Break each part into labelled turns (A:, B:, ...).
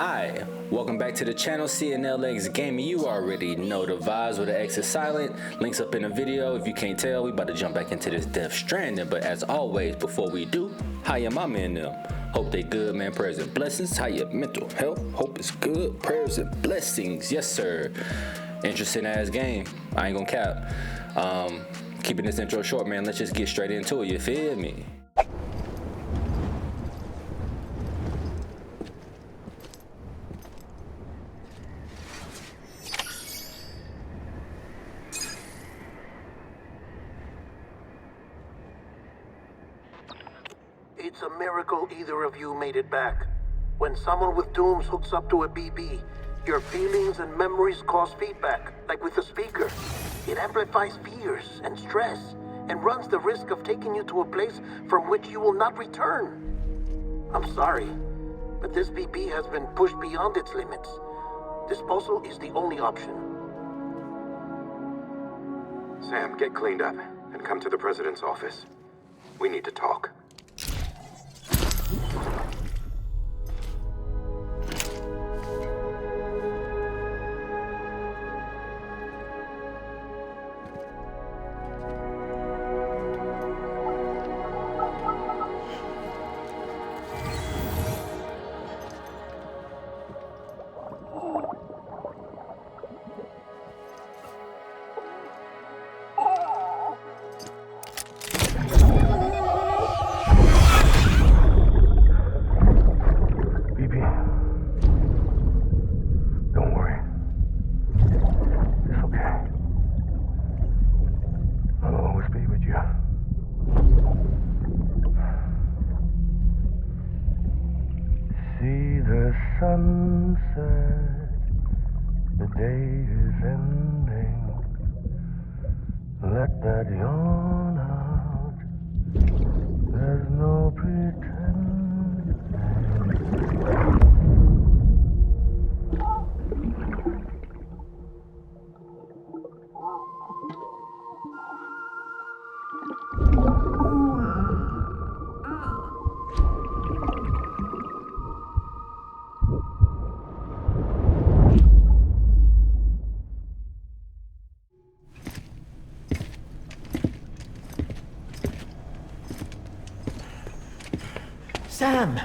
A: Hi, welcome back to the channel, CNLX Gaming. You already know the vibes where the X is silent. Links up in the video. If you can't tell, we about to jump back into this Death Stranding. But as always, before we do, how your mama and them? Hope they good, man. Prayers and blessings. How your mental health? Hope it's good. Prayers and blessings. Yes, sir. Interesting ass game. I ain't gonna cap. Keeping this intro short, man. Let's just get straight into it. You feel me?
B: It's a miracle either of you made it back. When someone with dooms hooks up to a BB, your feelings and memories cause feedback, like with a speaker. It amplifies fears and stress, and runs the risk of taking you to a place from which you will not return. I'm sorry, but this BB has been pushed beyond its limits. Disposal is the only option.
C: Sam, get cleaned up and come to the president's office. We need to talk.
D: Sunset, the day is ending. Let that yawn out. There's no pretending.
B: Sam,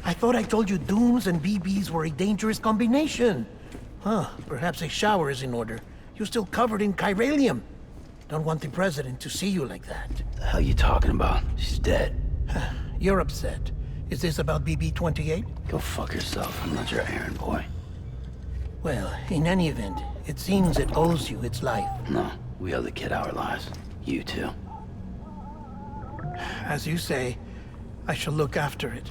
B: I thought I told you dooms and BBs were a dangerous combination. Huh, perhaps a shower is in order. You're still covered in chiralium. Don't want the president to see you like that.
E: The hell you talking about? She's dead.
B: You're upset. Is this about BB-28?
E: Go fuck yourself. I'm not your errand boy.
B: Well, in any event, it seems it owes you its life.
E: No, we owe the kid our lives. You too.
B: As you say, I shall look after it.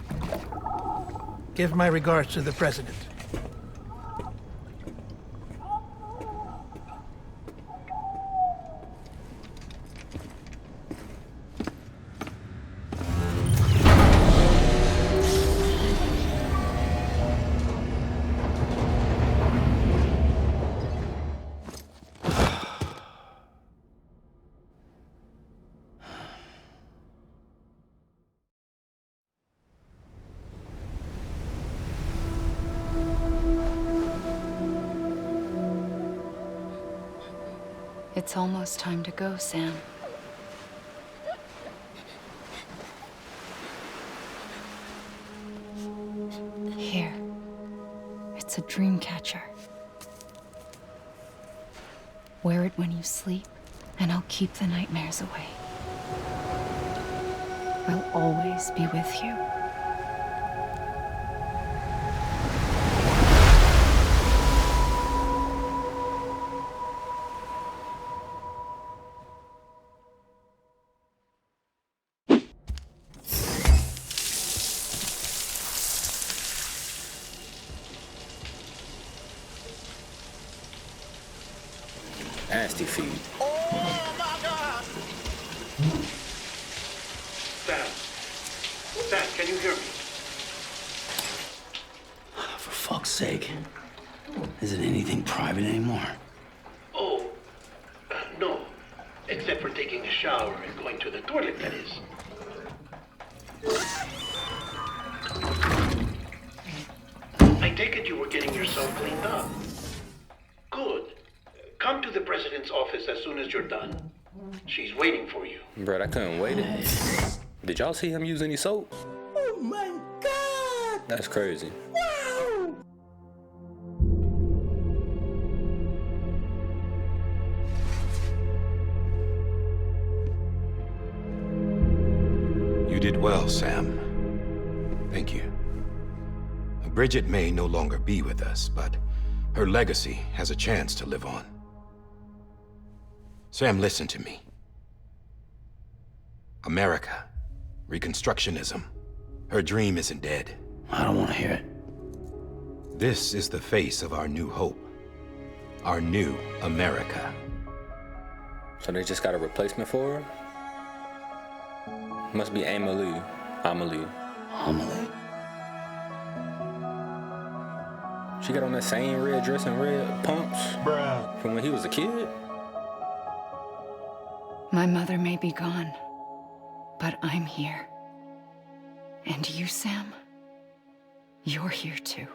B: Give my regards to the president.
F: It's almost time to go, Sam. Here. It's a dream catcher. Wear it when you sleep, and I'll keep the nightmares away. I'll always be with you.
A: Nasty feed.
B: Oh my God! Sam, can you hear me?
E: For fuck's sake. Isn't anything private anymore?
B: Oh, no. Except for taking a shower and going to the toilet, that is. take it you were getting yourself cleaned up. Good. Come to the president's office as soon as you're done. She's waiting for you.
A: Bro, I couldn't wait it. Did y'all see him use any soap?
E: Oh my God!
A: That's crazy.
E: Wow!
C: You did well, Sam. Thank you. Bridget may no longer be with us, but her legacy has a chance to live on. Sam, listen to me. America, Reconstructionism, her dream isn't dead.
E: I don't want to hear it.
C: This is the face of our new hope. Our new America.
A: So they just got a replacement for her? Must be Amelie. Amelie.
E: Amelie?
A: She got on that same red dress and red pumps from when he was a kid?
F: My mother may be gone, but I'm here. And you, Sam, you're here too.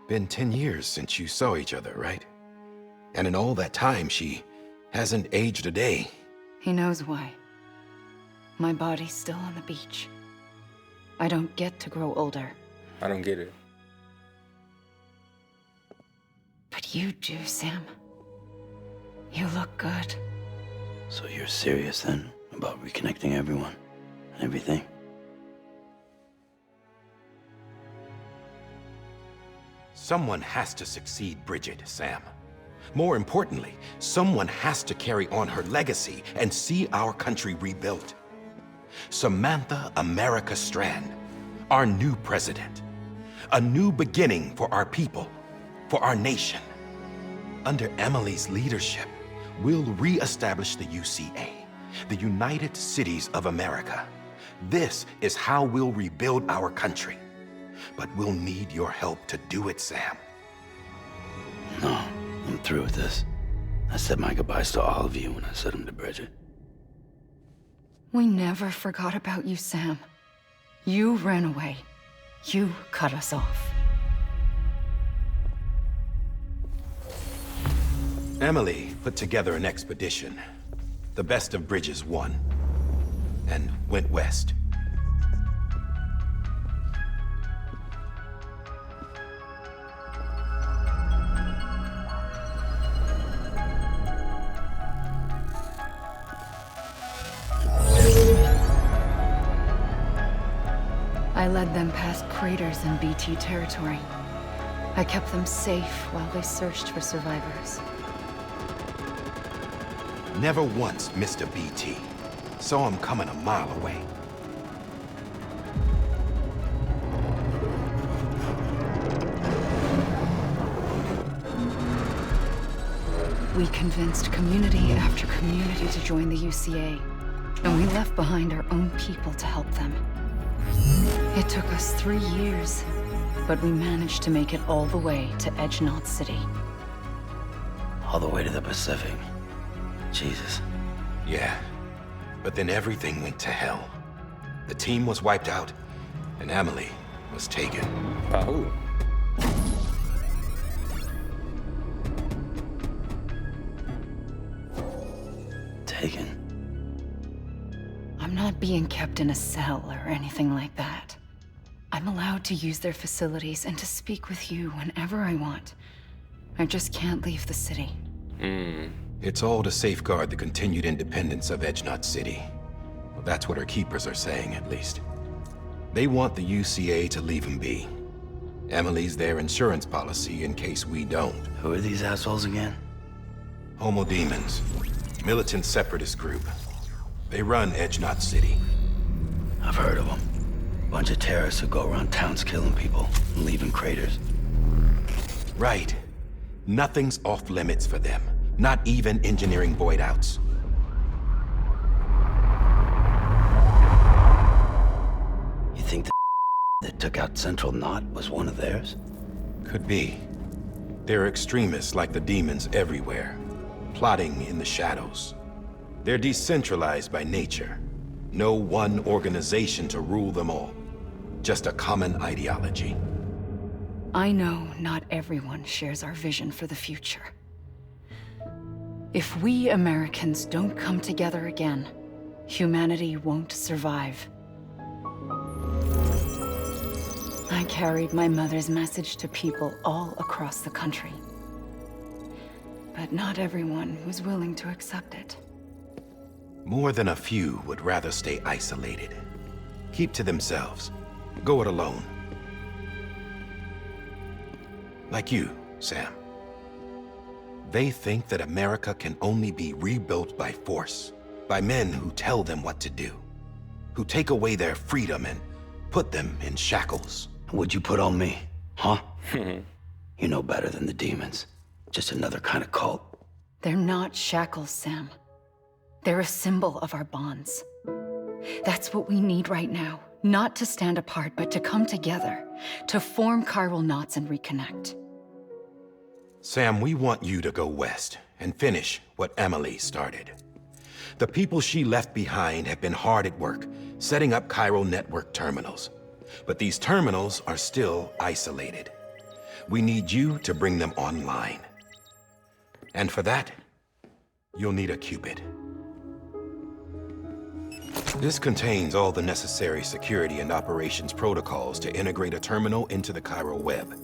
C: Been 10 years since you saw each other, right? And in all that time, she hasn't aged a day.
F: He knows why. My body's still on the beach. I don't get to grow older.
A: I don't get it.
F: But you do, Sam. You look good.
E: So you're serious then about reconnecting everyone and everything?
C: Someone has to succeed Bridget, Sam. More importantly, someone has to carry on her legacy and see our country rebuilt. Samantha America Strand, our new president. A new beginning for our people, for our nation. Under Amelie's leadership, we'll re-establish the UCA, the United Cities of America. This is how we'll rebuild our country. But we'll need your help to do it, Sam.
E: No, I'm through with this. I said my goodbyes to all of you when I said them to Bridget.
F: We never forgot about you, Sam. You ran away. You cut us off.
C: Amelie put together an expedition. The best of Bridges won, and went west.
F: I led them past craters in BT territory. I kept them safe while they searched for survivors.
C: Never once missed a BT. Saw him coming a mile away.
F: We convinced community after community to join the UCA, and we left behind our own people to help them. It took us 3 years, but we managed to make it all the way to Edge-Knot City.
E: All the way to the Pacific. Jesus.
C: Yeah, but then everything went to hell. The team was wiped out, and Amelie was taken.
A: By who?
E: Taken.
F: I'm not being kept in a cell or anything like that. I'm allowed to use their facilities and to speak with you whenever I want. I just can't leave the city.
C: It's all to safeguard the continued independence of Edge-Knot City. Well, that's what our keepers are saying, at least. They want the UCA to leave them be. Amelie's their insurance policy in case we don't.
E: Who are these assholes again?
C: Homo Demons, militant separatist group. They run Edge-Knot City.
E: I've heard of them. Bunch of terrorists who go around towns killing people and leaving craters.
C: Right. Nothing's off limits for them. Not even engineering void outs.
E: You think the that took out Central Knot was one of theirs?
C: Could be. There are extremists like the demons everywhere, plotting in the shadows. They're decentralized by nature, No one organization to rule them all. Just a common ideology.
F: I know not everyone shares our vision for the future. If we Americans don't come together again, humanity won't survive. I carried my mother's message to people all across the country. But not everyone was willing to accept it.
C: More than a few would rather stay isolated. Keep to themselves. Go it alone. Like you, Sam. They think that America can only be rebuilt by force, by men who tell them what to do, who take away their freedom and put them in shackles.
E: What'd you put on me, huh? You know better than the demons. Just another kind of cult.
F: They're not shackles, Sam. They're a symbol of our bonds. That's what we need right now. Not to stand apart, but to come together, to form chiral knots and reconnect.
C: Sam, we want you to go west and finish what Amelie started. The people she left behind have been hard at work, setting up chiral network terminals. But these terminals are still isolated. We need you to bring them online. And for that, you'll need a Cupid. This contains all the necessary security and operations protocols to integrate a terminal into the chiral web.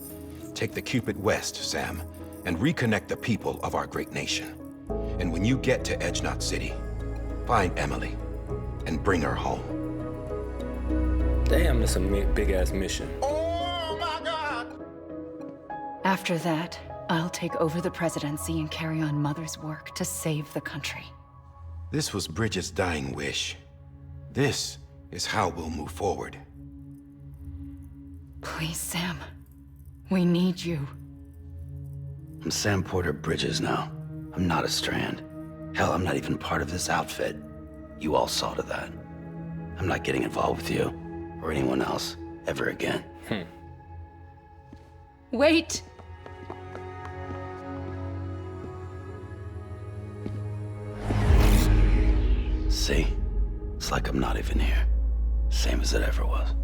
C: Take the Cupid west, Sam, and reconnect the people of our great nation. And when you get to Edge Knot City, find Amelie and bring her home.
A: Damn, that's a big-ass mission.
B: Oh my God!
F: After that, I'll take over the presidency and carry on Mother's work to save the country.
C: This was Bridget's dying wish. This is how we'll move forward.
F: Please, Sam. We need you.
E: I'm Sam Porter Bridges now. I'm not a Strand. Hell, I'm not even part of this outfit. You all saw to that. I'm not getting involved with you, or anyone else, ever again.
F: Wait!
E: See? It's like I'm not even here. Same as it ever was.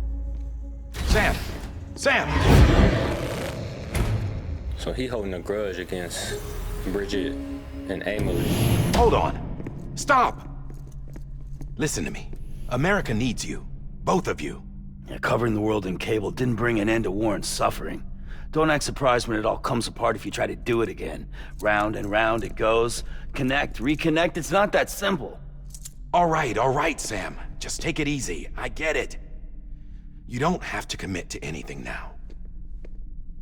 C: Sam! Sam!
A: So he holding a grudge against Bridget and Amelie.
C: Hold on! Stop! Listen to me. America needs you. Both of you.
E: Yeah, covering the world in cable didn't bring an end to war and suffering. Don't act surprised when it all comes apart if you try to do it again. Round and round it goes. Connect, reconnect, it's not that simple.
C: All right, Sam. Just take it easy. I get it. You don't have to commit to anything now.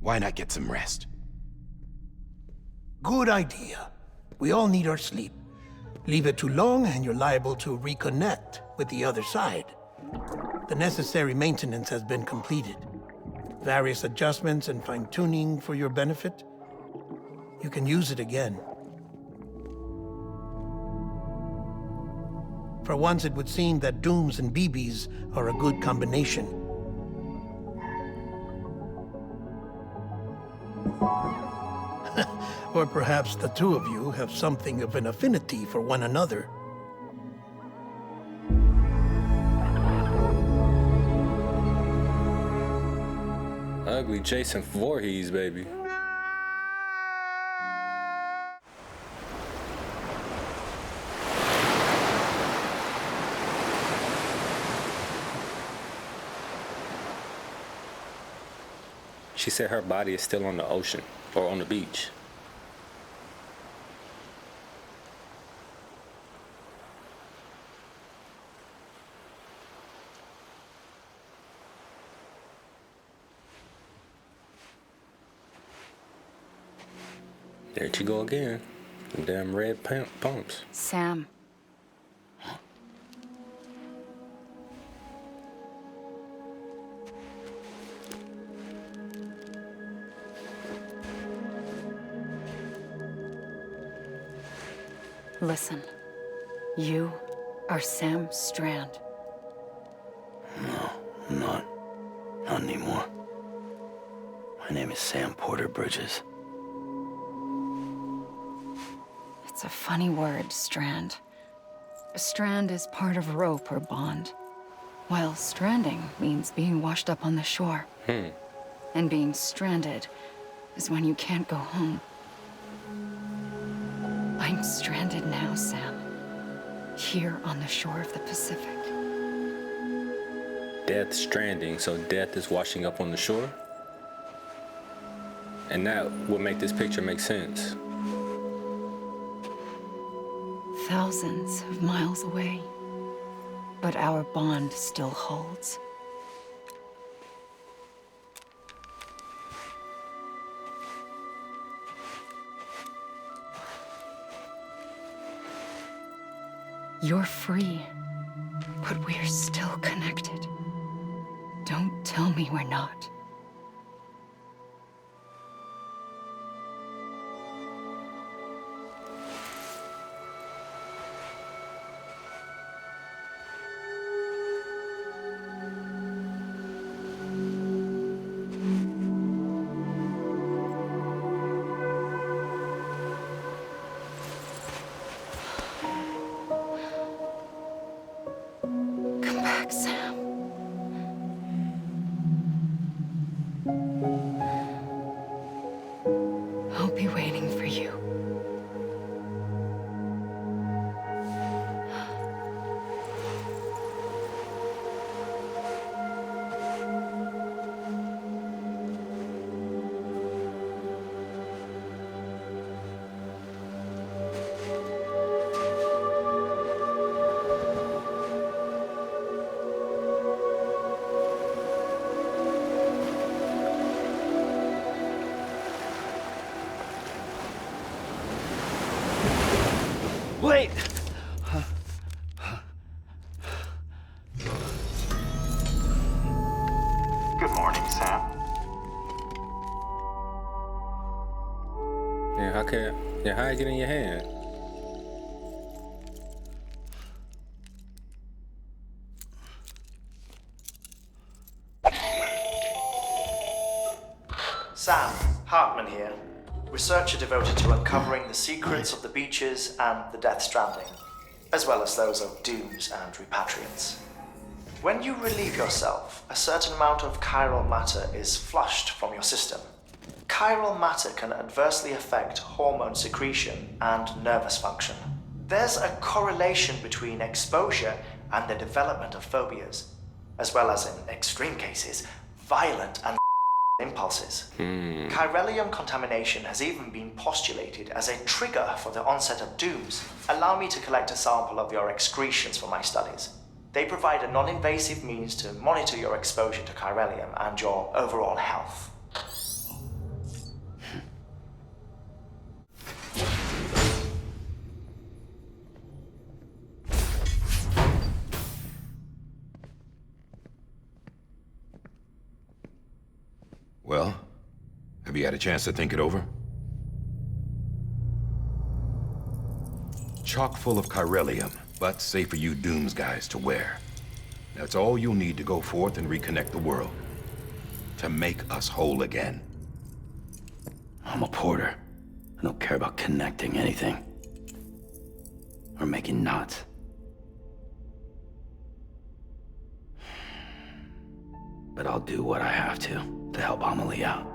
C: Why not get some rest?
B: Good idea. We all need our sleep. Leave it too long and you're liable to reconnect with the other side. The necessary maintenance has been completed. Various adjustments and fine-tuning for your benefit. You can use it again. For once, it would seem that Dooms and BBs are a good combination. Or perhaps the two of you have something of an affinity for one another.
A: Ugly Jason Voorhees, baby. She said her body is still on the ocean or on the beach. There you go again. Them damn red pumps.
F: Sam. Listen. You are Sam Strand.
E: No, I'm not. Not anymore. My name is Sam Porter Bridges.
F: It's a funny word, Strand. A strand is part of rope or bond, while stranding means being washed up on the shore. And being stranded is when you can't go home. I'm stranded now, Sam. Here on the shore of the Pacific.
A: Death stranding, so death is washing up on the shore? And that would make this picture make sense.
F: Thousands of miles away, but our bond still holds. You're free, but we're still connected. Don't tell me we're not. Come back, Sam. I'll be waiting for you.
G: Wait!
H: Good morning, Sam.
A: Yeah, how it get in your hand?
G: Sam, Hartman here. Researcher devoted to uncovering the secrets of the beaches and the Death Stranding, as well as those of dooms and repatriants. When you relieve yourself, a certain amount of chiral matter is flushed from your system. Chiral matter can adversely affect hormone secretion and nervous function. There's a correlation between exposure and the development of phobias, as well as, in extreme cases, violent and impulses. Chiralium contamination has even been postulated as a trigger for the onset of dooms. Allow me to collect a sample of your excretions for my studies. They provide a non-invasive means to monitor your exposure to chiralium and your overall health.
C: Well, have you had a chance to think it over? Chock full of chiralium, but safe for you Dooms guys to wear. That's all you'll need to go forth and reconnect the world. To make us whole again.
E: I'm a porter. I don't care about connecting anything. Or making knots. But I'll do what I have to help Amelie out.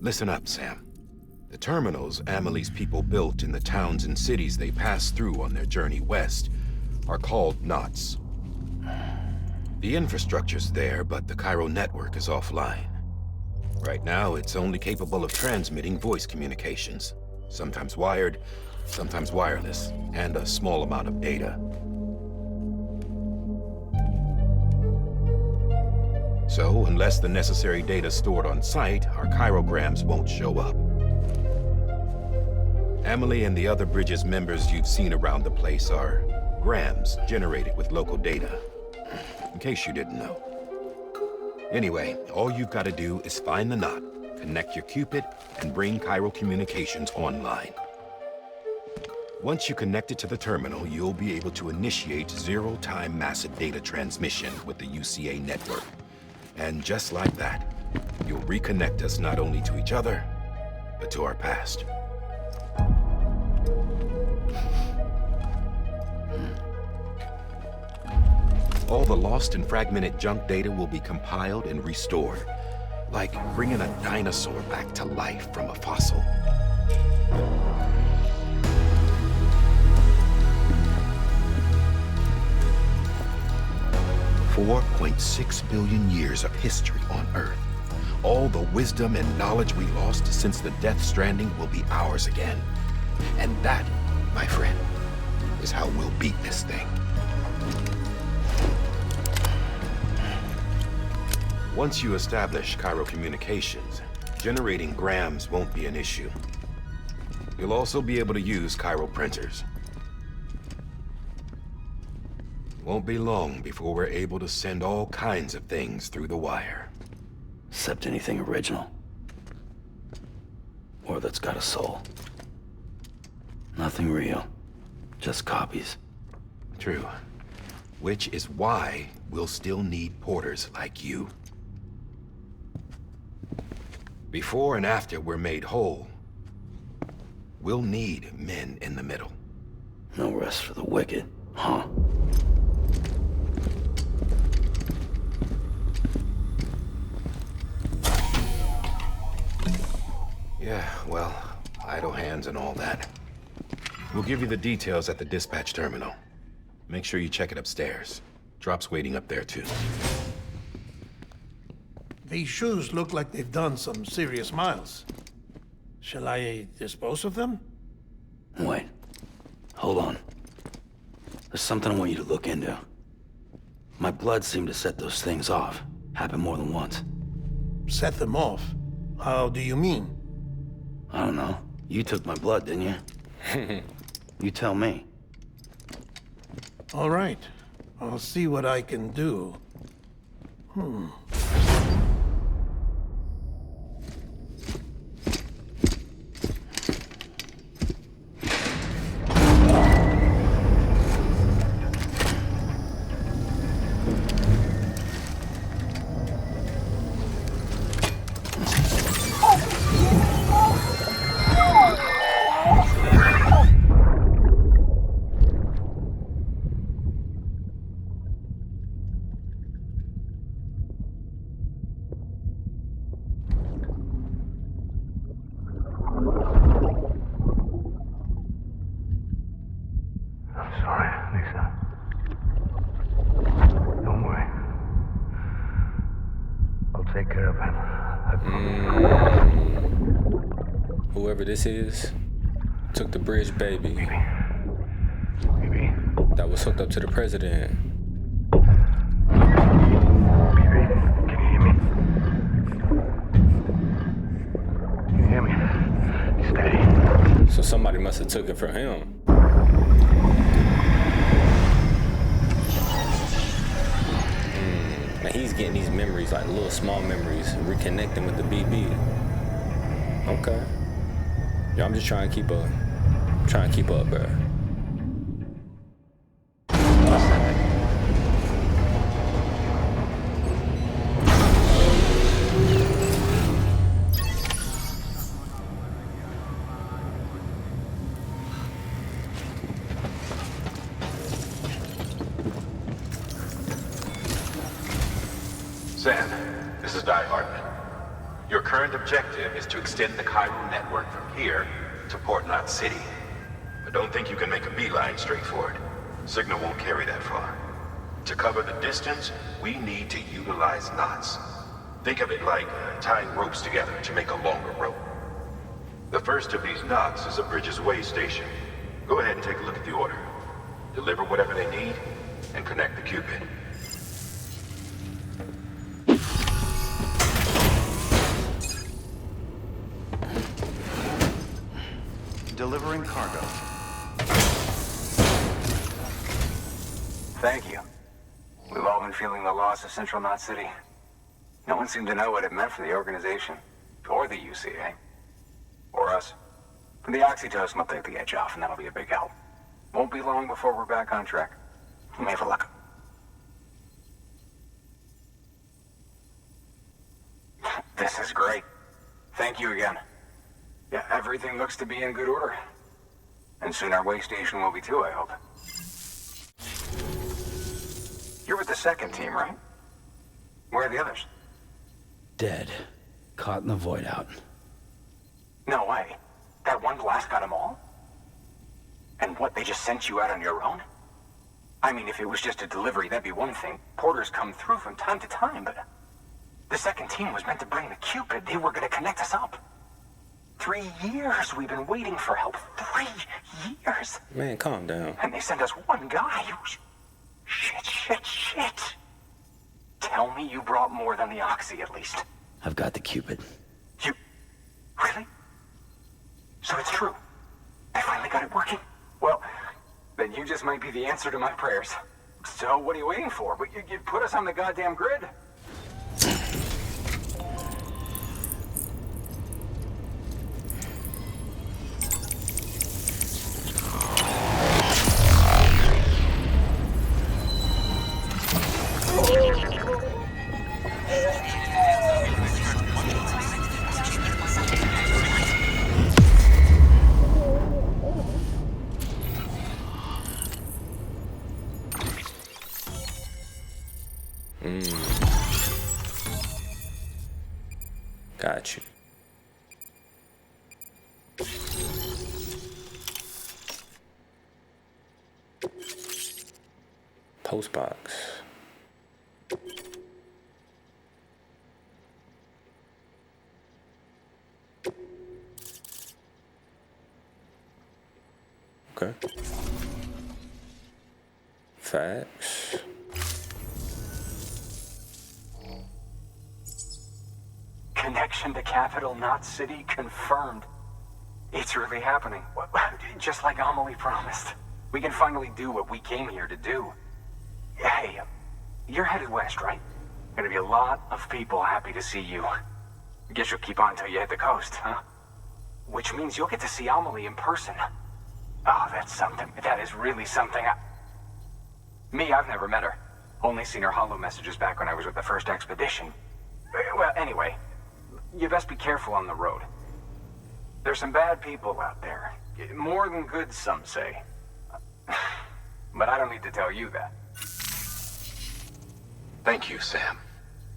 C: Listen up, Sam. The terminals Amelie's people built in the towns and cities they passed through on their journey west are called knots. The infrastructure's there, but the Cairo network is offline. Right now, it's only capable of transmitting voice communications, sometimes wired, sometimes wireless, and a small amount of data. So, unless the necessary data stored on site, our chirograms won't show up. Amelie and the other Bridges members you've seen around the place are grams generated with local data. in case you didn't know. Anyway, all you've got to do is find the knot, connect your Cupid, and bring Chiral Communications online. Once you connect it to the terminal, you'll be able to initiate zero-time massive data transmission with the UCA network. And just like that, you'll reconnect us not only to each other, but to our past. All the lost and fragmented junk data will be compiled and restored, like bringing a dinosaur back to life from a fossil. $4.6 billion years of history on Earth. All the wisdom and knowledge we lost since the Death Stranding will be ours again. And that, my friend, is how we'll beat this thing. Once you establish Chiral Communications, generating grams won't be an issue. You'll also be able to use Chiral printers. Won't be long before we're able to send all kinds of things through the wire.
E: Except anything original. Or that's got a soul. Nothing real. Just copies.
C: True. Which is why we'll still need porters like you. Before and after we're made whole, we'll need men in the middle.
E: No rest for the wicked, huh?
C: Yeah, well, idle hands and all that. We'll give you the details at the dispatch terminal. Make sure you check it upstairs. Drop's waiting up there, too.
B: These shoes look like they've done some serious miles. Shall I dispose of them?
E: Wait. Hold on. There's something I want you to look into. My blood seemed to set those things off. Happened more than once.
B: Set them off? How do you mean?
E: I don't know. You took my blood, didn't you? You tell me.
B: All right. I'll see what I can do.
D: Take care of him. I promise.
A: Whoever this is, took the bridge baby.
D: Baby.
A: That was hooked up to the president.
D: Baby, can you hear me? Can you hear me? Steady.
A: So somebody must have took it from him. And he's getting these memories, like little small memories, reconnecting with the BB. Okay. Yeah, I'm just trying to keep up. Trying to keep up, bro.
C: Sam, this is Di Hartman. Your current objective is to extend the Chiral network from here to Port Knot City. But don't think you can make a beeline straight for it. Signal won't carry that far. To cover the distance, we need to utilize knots. Think of it like tying ropes together to make a longer rope. The first of these knots is a Bridges Way station. Go ahead and take a look at the order. Deliver whatever they need, and connect the Cupid.
H: Delivering cargo.
I: Thank you. We've all been feeling the loss of Central Knot City. No one seemed to know what it meant for the organization, or the UCA, or us. The oxytocin will take the edge off, and that'll be a big help. Won't be long before we're back on track. You may have a look. This is great. Thank you again. Yeah, everything looks to be in good order. And soon our way station will be too, I hope. You're with the second team, right? Where are the others?
E: Dead. Caught in the void out.
I: No way. That one blast got them all? And what, they just sent you out on your own? I mean, if it was just a delivery, that'd be one thing. Porters come through from time to time, but... The second team was meant to bring the Cupid. They were gonna connect us up. 3 years we've been waiting for help. 3 years!
A: Man, calm down.
I: And they sent us one guy. Shit. Tell me you brought more than the Oxy, at least.
E: I've got the Cupid.
I: You... Really? So it's true. I finally got it working. Well, then you just might be the answer to my prayers. So what are you waiting for? You put us on the goddamn grid.
A: Got you. Postbox. Okay. Facts.
I: Connection to Capital Knot City confirmed. It's really happening. Just like Amelie promised. We can finally do what we came here to do. Hey, you're headed west, right? Gonna be a lot of people happy to see you. Guess you'll keep on till you hit the coast, huh? Which means you'll get to see Amelie in person. Oh, that's something. That is really something. Me, I've never met her. Only seen her holo messages back when I was with the first expedition. Well, anyway, you best be careful on the road. There's some bad people out there. More than good, some say. But I don't need to tell you that.
C: Thank you, Sam.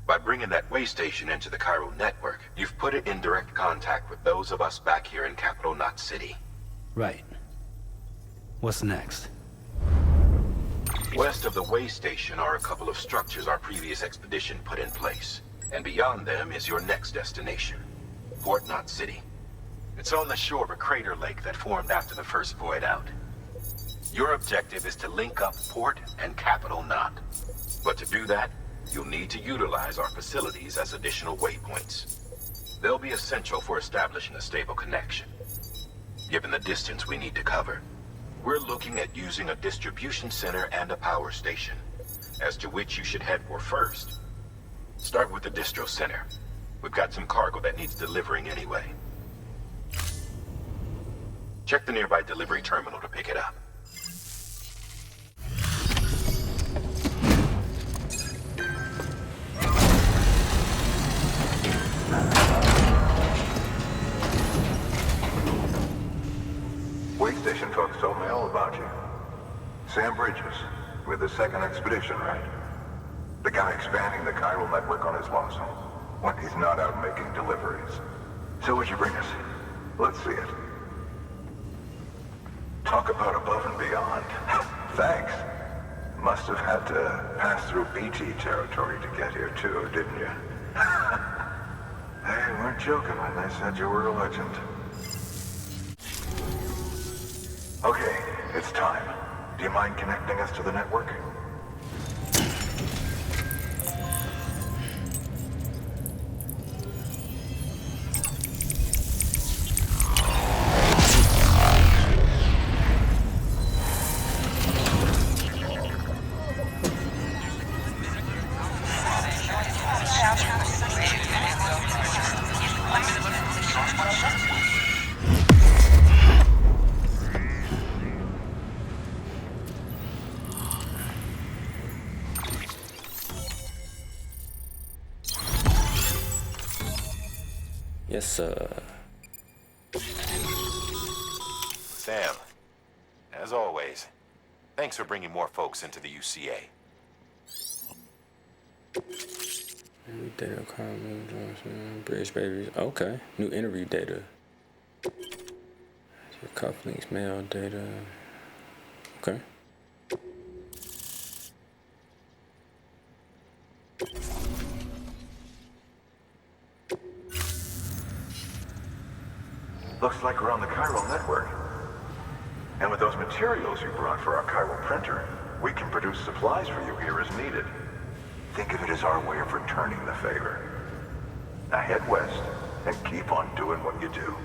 C: By bringing that way station into the Cairo network, you've put it in direct contact with those of us back here in Capital Knot City.
E: Right. What's next?
C: West of the way station are a couple of structures our previous expedition put in place. And beyond them is your next destination, Port Knot City. It's on the shore of a crater lake that formed after the first void out. Your objective is to link up Port and Capital Knot. But to do that, you'll need to utilize our facilities as additional waypoints. They'll be essential for establishing a stable connection. Given the distance we need to cover, we're looking at using a distribution center and a power station, as to which you should head for first. Start with the distro center. We've got some cargo that needs delivering anyway. Check the nearby delivery terminal to pick it up.
J: Wake station folks told me all about you. Sam Bridges, with the second expedition, right? The guy expanding the chiral network on his lonesome, when he's not out making deliveries. So what'd you bring us? Let's see it. Talk about above and beyond. Thanks. Must have had to pass through BT territory to get here too, didn't you? They weren't joking when they said you were a legend. Okay, it's time. Do you mind connecting us to the network?
A: Yes, sir.
C: Sam, as always, thanks for bringing more folks into the UCA.
A: New data, British babies. Okay. New interview data. Your cufflinks, mail data. Okay.
J: Looks like we're on the chiral network. And with those materials you brought for our chiral printer, we can produce supplies for you here as needed. Think of it as our way of returning the favor. Now head west and keep on doing what you do.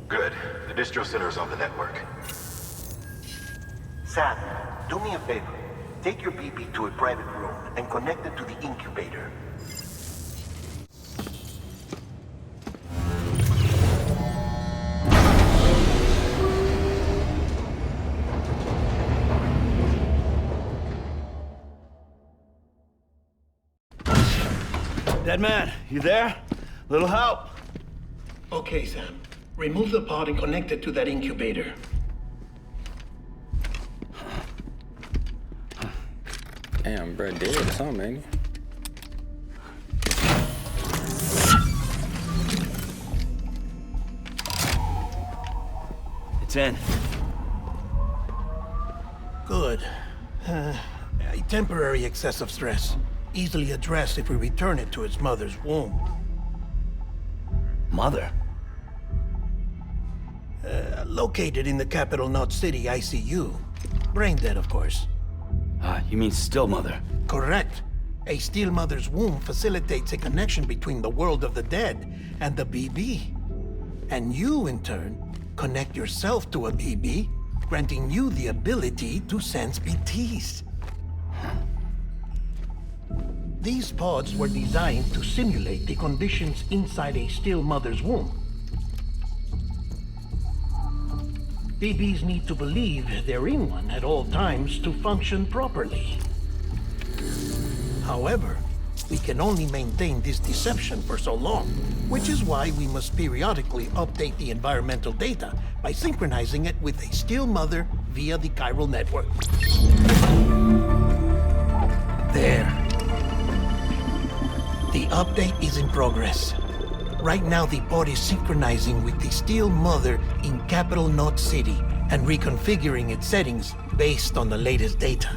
C: Good. The distro center is on the network.
B: Sam, do me a favor. Take your BB to a private room and connect it to the incubator.
K: Dead man, you there? Little help?
B: Okay, Sam. Remove the pod and connect it to that incubator.
A: Damn, bro, dead or something, ain't he?
K: It's in.
B: Good. A temporary excessive stress. Easily addressed if we return it to its mother's womb.
K: Mother?
B: Located in the capital Knot City ICU. Brain dead, of course.
K: You mean still mother?
B: Correct. A steel mother's womb facilitates a connection between the world of the dead and the BB. And you, in turn, connect yourself to a BB, granting you the ability to sense BTs. These pods were designed to simulate the conditions inside a still mother's womb. BBs need to believe they're in one at all times to function properly. However, we can only maintain this deception for so long, which is why we must periodically update the environmental data by synchronizing it with a still mother via the chiral network. There. The update is in progress. Right now, the pod is synchronizing with the Steel Mother in Capital Knot City and reconfiguring its settings based on the latest data.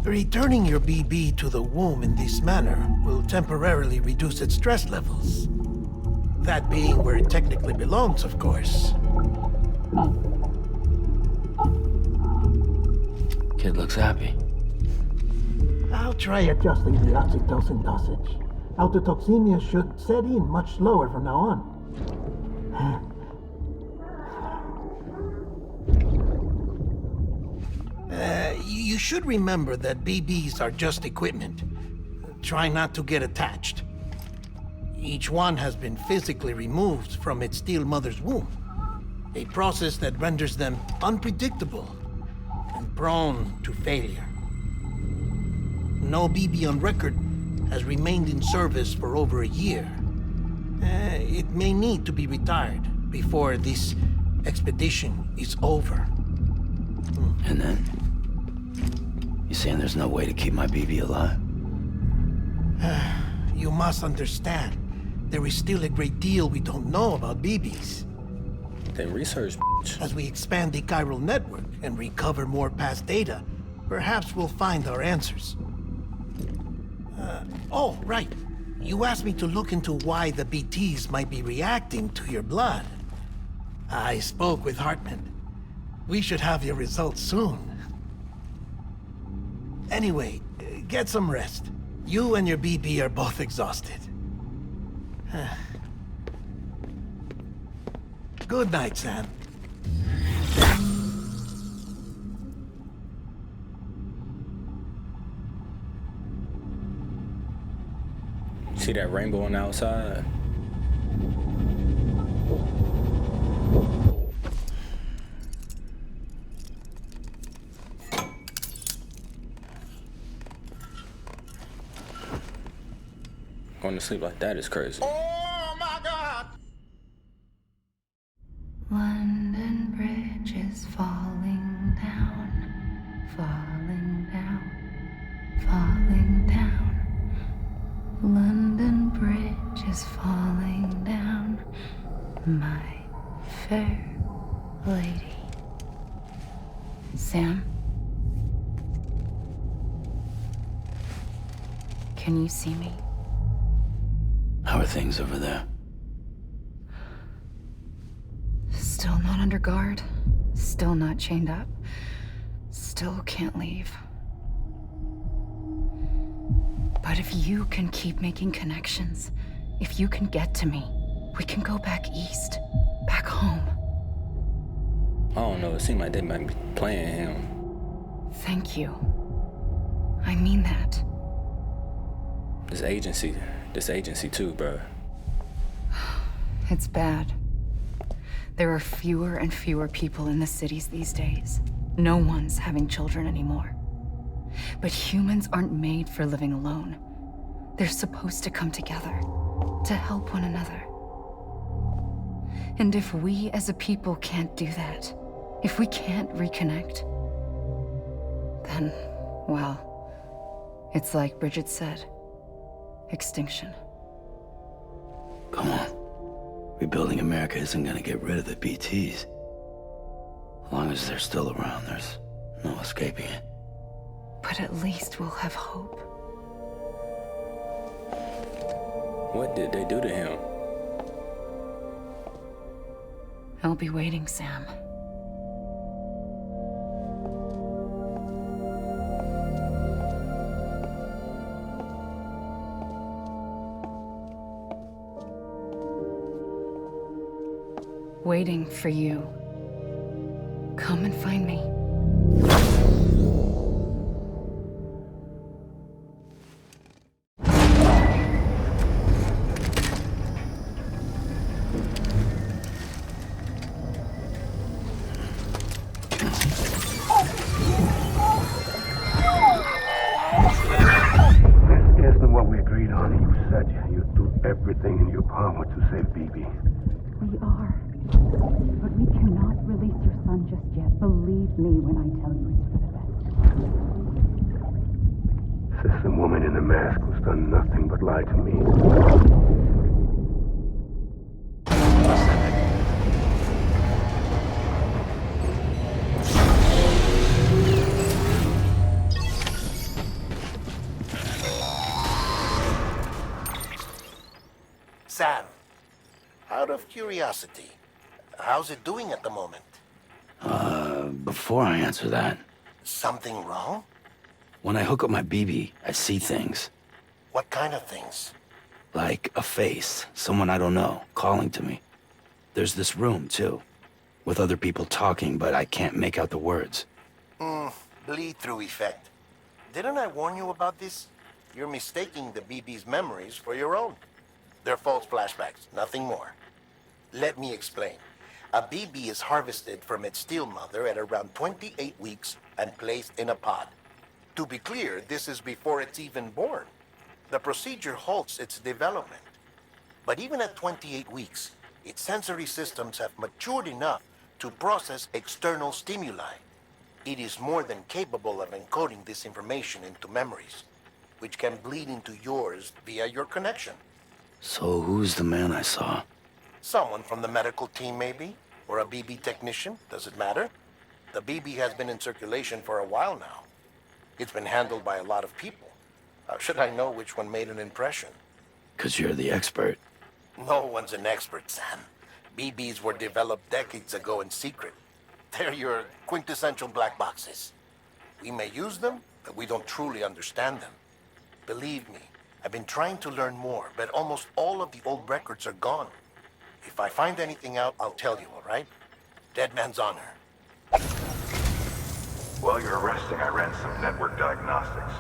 B: Returning your BB to the womb in this manner will temporarily reduce its stress levels. That being where it technically belongs, of course.
K: Kid looks happy.
B: I'll try adjusting the oxytocin dosage. Autotoxemia should set in much slower from now on. You should remember that BBs are just equipment. Try not to get attached. Each one has been physically removed from its steel mother's womb. A process that renders them unpredictable and prone to failure. No BB on record has remained in service for over a year. It may need to be retired before this expedition is over.
K: And then? You saying there's no way to keep my BB alive?
B: You must understand, there is still a great deal we don't know about BBs.
A: Then research.
B: As we expand the chiral network and recover more past data, perhaps we'll find our answers. Oh, right. You asked me to look into why the BTs might be reacting to your blood. I spoke with Hartman. We should have your results soon. Anyway, get some rest. You and your BB are both exhausted. Good night, Sam.
A: See that rainbow on the outside? Going to sleep like that is crazy.
B: Oh my God!
F: London Bridge is falling down, falling down, falling down. London Bridge is falling down, my fair lady. Sam? Can you see me?
K: How are things over there?
F: Still not under guard. Still not chained up. Still can't leave. But if you can keep making connections, if you can get to me, we can go back east. Back home.
A: I don't know, it seemed like they might be playing him.
F: Thank you. I mean that.
A: This agency too, bro.
F: It's bad. There are fewer and fewer people in the cities these days. No one's having children anymore. But humans aren't made for living alone. They're supposed to come together, to help one another. And if we as a people can't do that, if we can't reconnect, then, well, it's like Bridget said, extinction.
K: Come on. Rebuilding America isn't gonna get rid of the BTs. As long as they're still around, there's no escaping it.
F: But at least we'll have hope.
A: What did they do to him?
F: I'll be waiting, Sam. Waiting for you. Come and find me.
D: Isn't what we agreed on. You said you'd do everything in your power to save BB.
F: We are. But we cannot release your son just yet. Believe me when I tell you it's for the best.
D: Says the woman in the mask who's done nothing but lie to me.
B: Sam, out of curiosity, how's it doing at the moment?
K: Before I answer that,
B: Something wrong?
K: when I hook up my BB, I see things.
B: What kind of things?
K: Like a face, someone I don't know, calling to me. There's this room, too, with other people talking, but I can't make out the words.
B: Bleed-through effect. Didn't I warn you about this? You're mistaking the BB's memories for your own. They're false flashbacks, nothing more. Let me explain. A BB is harvested from its steel mother at around 28 weeks and placed in a pod. To be clear, this is before it's even born. The procedure halts its development. But even at 28 weeks, its sensory systems have matured enough to process external stimuli. It is more than capable of encoding this information into memories, which can bleed into yours via your connection.
K: So who's the man I saw?
B: Someone from the medical team, maybe? Or a BB technician? Does it matter? The BB has been in circulation for a while now. It's been handled by a lot of people. How should I know which one made an impression?
K: 'Cause you're the expert.
B: No one's an expert, Sam. BBs were developed decades ago in secret. They're your quintessential black boxes. We may use them, but we don't truly understand them. Believe me, I've been trying to learn more, but almost all of the old records are gone. If I find anything out, I'll tell you, all right? Dead man's honor.
J: While you're resting, I ran some network diagnostics.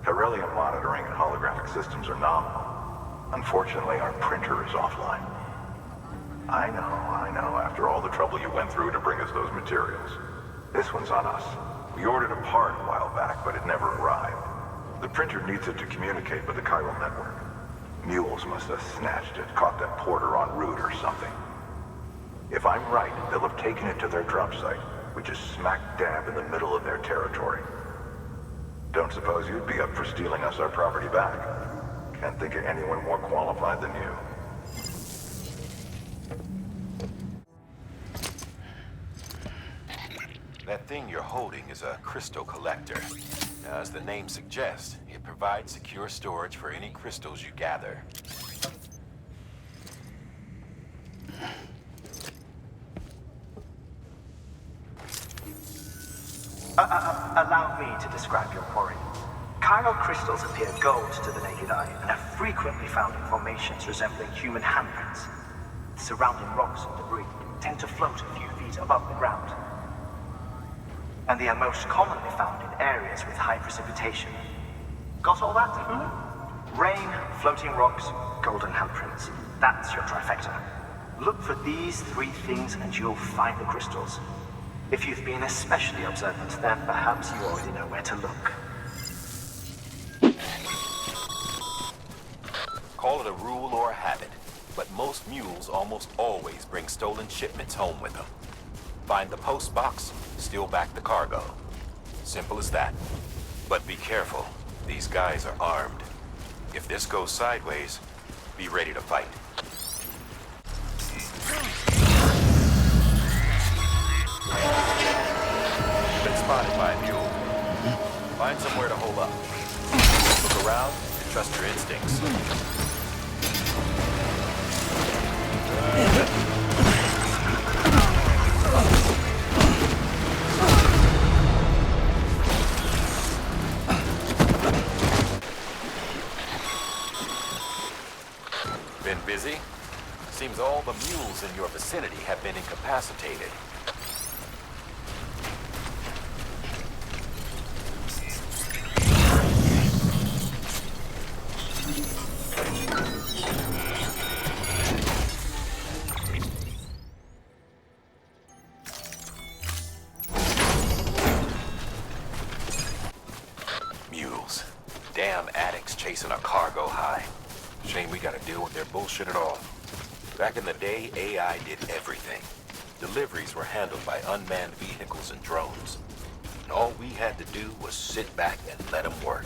J: Beryllium monitoring and holographic systems are nominal. Unfortunately, our printer is offline. I know, after all the trouble you went through to bring us those materials. This one's on us. We ordered a part a while back, but it never arrived. The printer needs it to communicate with the chiral network. Mules must have snatched it, caught that porter en route or something. If I'm right, they'll have taken it to their drop site, which is smack dab in the middle of their territory. Don't suppose you'd be up for stealing us our property back? Can't think of anyone more qualified than you.
C: That thing you're holding is a crystal collector. Now, as the name suggests, it provides secure storage for any crystals you gather.
G: Allow me to describe your quarry. Chiral crystals appear gold to the naked eye and are frequently found in formations resembling human handprints. Surrounding rocks and debris tend to float a few feet above the ground. And they are most commonly found in areas with high precipitation. Got all that? Rain, floating rocks, golden handprints. That's your trifecta. Look for these three things and you'll find the crystals. If you've been especially observant, then perhaps you already know where to look.
C: Call it a rule or a habit, but most mules almost always bring stolen shipments home with them. Find the post box, steal back the cargo. Simple as that. But be careful. These guys are armed. If this goes sideways, be ready to fight. Been spotted by a mule. Find somewhere to hole up. Look around and trust your instincts. Been busy? Seems all the mules in your vicinity have been incapacitated. Mules. Damn addicts chasing a cargo high. Shame we gotta deal with their bullshit at all. Back in the day, AI did everything. Deliveries were handled by unmanned vehicles and drones. And all we had to do was sit back and let them work.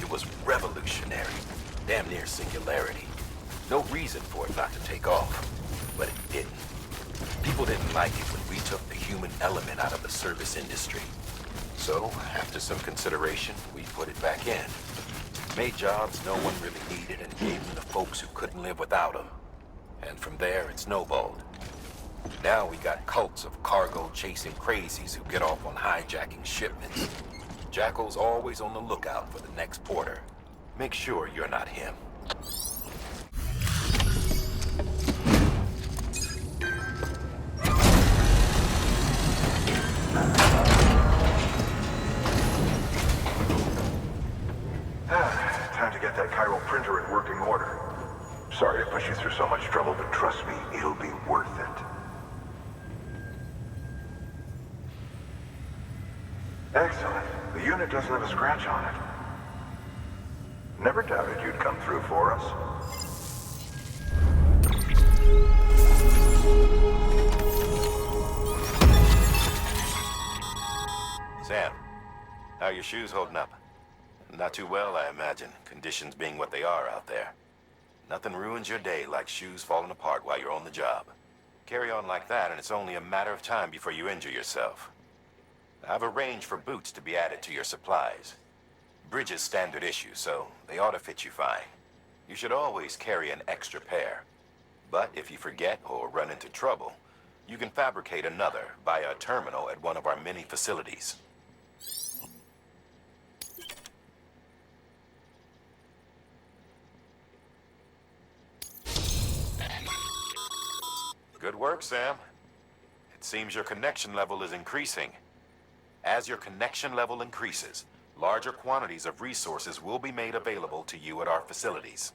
C: It was revolutionary, damn near singularity. No reason for it not to take off, but it didn't. People didn't like it when we took the human element out of the service industry. So, after some consideration, we put it back in. Made jobs no one really needed and gave them to folks who couldn't live without them. And from there, it snowballed. Now we got cults of cargo-chasing crazies who get off on hijacking shipments. Jackal's always on the lookout for the next porter. Make sure you're not him.
J: Time to get that chiral printer in working order. Sorry to push you through so much trouble, but trust me, it'll be worth it. Excellent. The unit doesn't have a scratch on it. Never doubted you'd come through for us.
C: Sam, how are your shoes holding up? Not too well, I imagine, conditions being what they are out there. Nothing ruins your day like shoes falling apart while you're on the job. Carry on like that, and it's only a matter of time before you injure yourself. I've arranged for boots to be added to your supplies. Bridges standard issue, so they ought to fit you fine. You should always carry an extra pair. But if you forget or run into trouble, you can fabricate another via a terminal at one of our many facilities. Good work, Sam. It seems your connection level is increasing. As your connection level increases, larger quantities of resources will be made available to you at our facilities.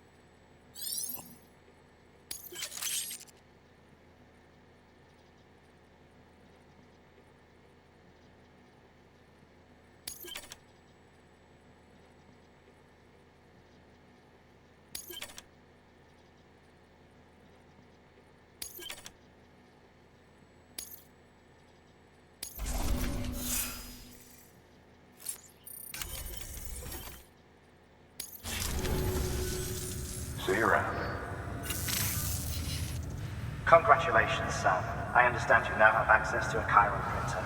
J: you around.
L: Congratulations, Sam. I understand you now have access to a chiral printer.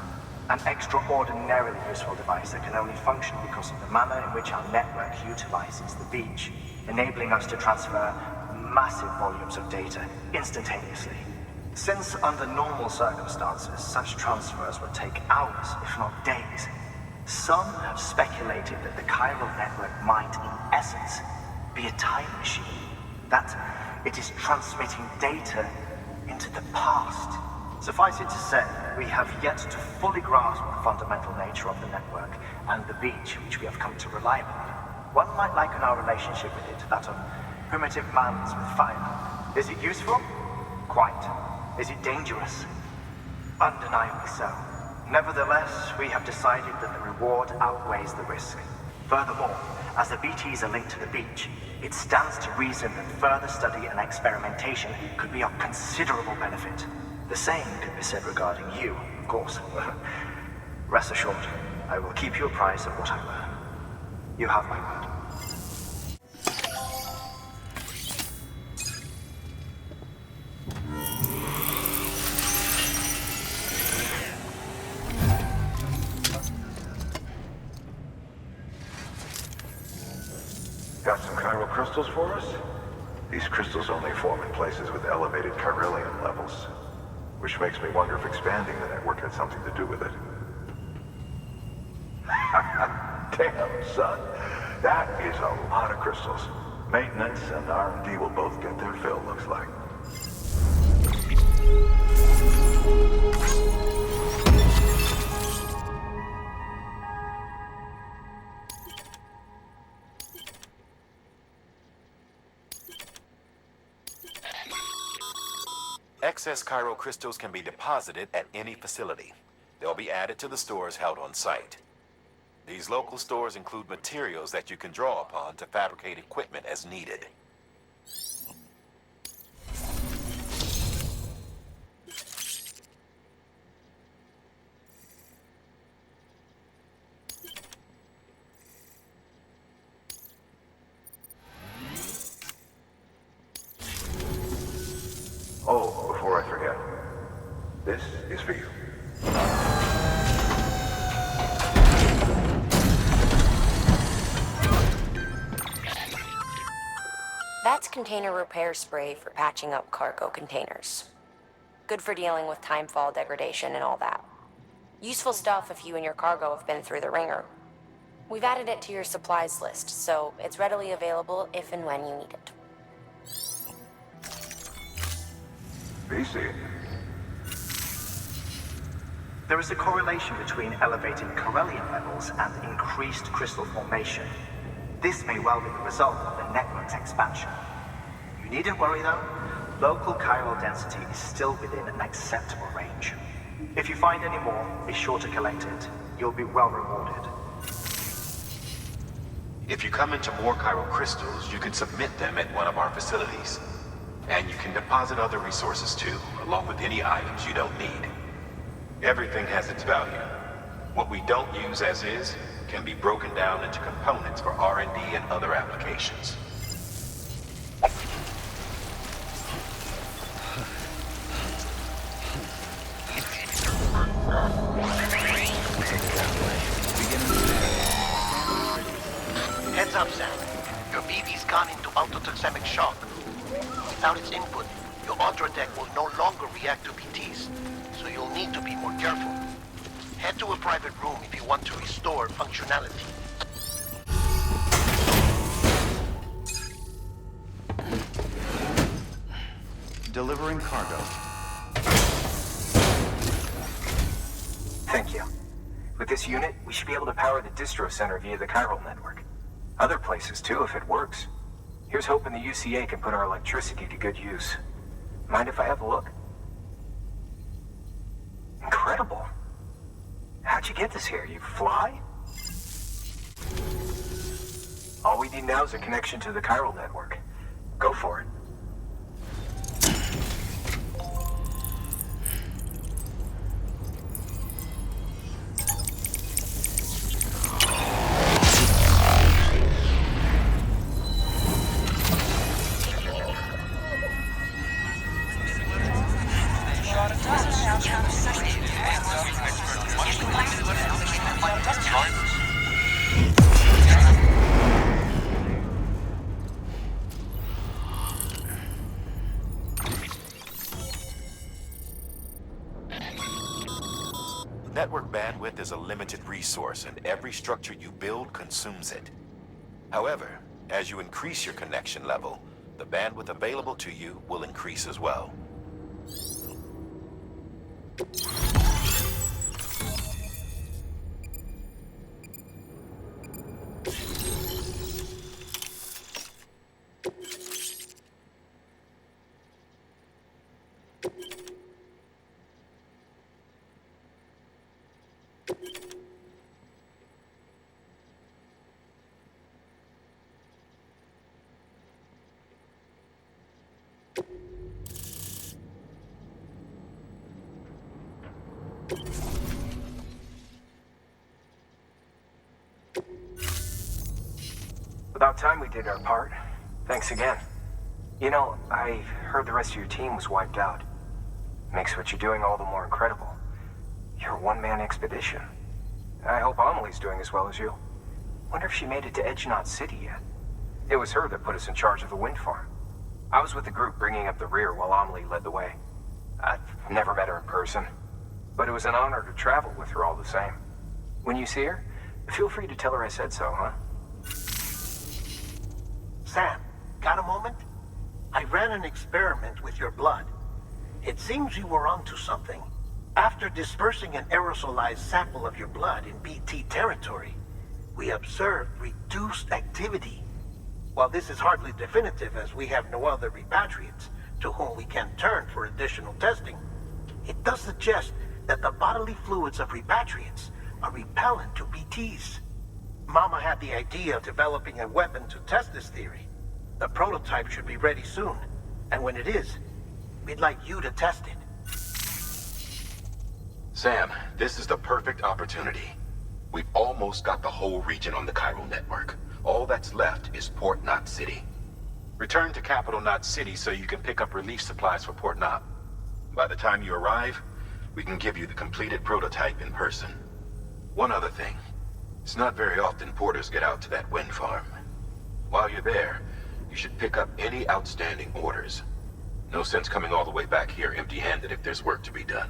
L: An extraordinarily useful device that can only function because of the manner in which our network utilizes the beach, enabling us to transfer massive volumes of data instantaneously. Since under normal circumstances, such transfers would take hours, if not days, some have speculated that the chiral network might, in essence, be a time machine. That it is transmitting data into the past. Suffice it to say, we have yet to fully grasp the fundamental nature of the network and the beach which we have come to rely upon. One might liken our relationship with it to that of primitive mans with fire. Is it useful? Quite. Is it dangerous? Undeniably so. Nevertheless, we have decided that the reward outweighs the risk. Furthermore, as the BTs are linked to the beach, it stands to reason that further study and experimentation could be of considerable benefit. The same could be said regarding you, of course. Rest assured, I will keep you apprised of what I learn. You have my word.
J: Got some chiral crystals for us? These crystals only form in places with elevated chiralium levels. Which makes me wonder if expanding the network had something to do with it. Damn, son. That is a lot of crystals. Maintenance and R&D will both get their fill, looks like.
C: Excess chiral crystals can be deposited at any facility. They'll be added to the stores held on site. These local stores include materials that you can draw upon to fabricate equipment as needed.
J: Oh, before I forget, this is for you.
M: That's container repair spray for patching up cargo containers. Good for dealing with timefall degradation and all that. Useful stuff if you and your cargo have been through the ringer. We've added it to your supplies list, so it's readily available if and when you need it.
J: BC.
L: There is a correlation between elevated chiralium levels and increased crystal formation. This may well be the result of the network's expansion. You needn't worry though. Local chiral density is still within an acceptable range. If you find any more, be sure to collect it. You'll be well rewarded.
C: If you come into more chiral crystals, you can submit them at one of our facilities. And you can deposit other resources too, along with any items you don't need. Everything has its value. What we don't use as is can be broken down into components for R&D and other applications.
B: Heads up, Sam. Your BB's gone into autotoxemic shock. Without its input, your Ultra deck will no longer react to BTs, so you'll need to be more careful. Head to a private room if you want to restore functionality.
H: Delivering cargo.
I: Thank you. With this unit, we should be able to power the distro center via the chiral network. Other places too, if it works. Here's hoping the UCA can put our electricity to good use. Mind if I have a look? Incredible. How'd you get this here? You fly? All we need now is a connection to the chiral network. Go for it.
C: bandwidth is a limited resource, and every structure you build consumes it. However, as you increase your connection level, the bandwidth available to you will increase as well.
I: About time we did our part. Thanks again. You know, I heard the rest of your team was wiped out. Makes what you're doing all the more incredible. You're a one-man expedition. I hope Amelie's doing as well as you. Wonder if she made it to Edgenot City yet. It was her that put us in charge of the wind farm. I was with the group bringing up the rear while Amelie led the way. I've never met her in person, but it was an honor to travel with her all the same. When you see her, feel free to tell her I said so, huh?
B: Sam, got a moment? I ran an experiment with your blood. It seems you were onto something. After dispersing an aerosolized sample of your blood in BT territory, we observed reduced activity. While this is hardly definitive, as we have no other repatriates to whom we can turn for additional testing, it does suggest that the bodily fluids of repatriates are repellent to BTs. Mama had the idea of developing a weapon to test this theory. The prototype should be ready soon, and when it is, we'd like you to test it.
C: Sam, this is the perfect opportunity. We've almost got the whole region on the chiral network. All that's left is Port Knot City. Return to Capital Knot City so you can pick up relief supplies for Port Knot. By the time you arrive, we can give you the completed prototype in person. One other thing. It's not very often porters get out to that wind farm. While you're there, you should pick up any outstanding orders. No sense coming all the way back here empty-handed if there's work to be done.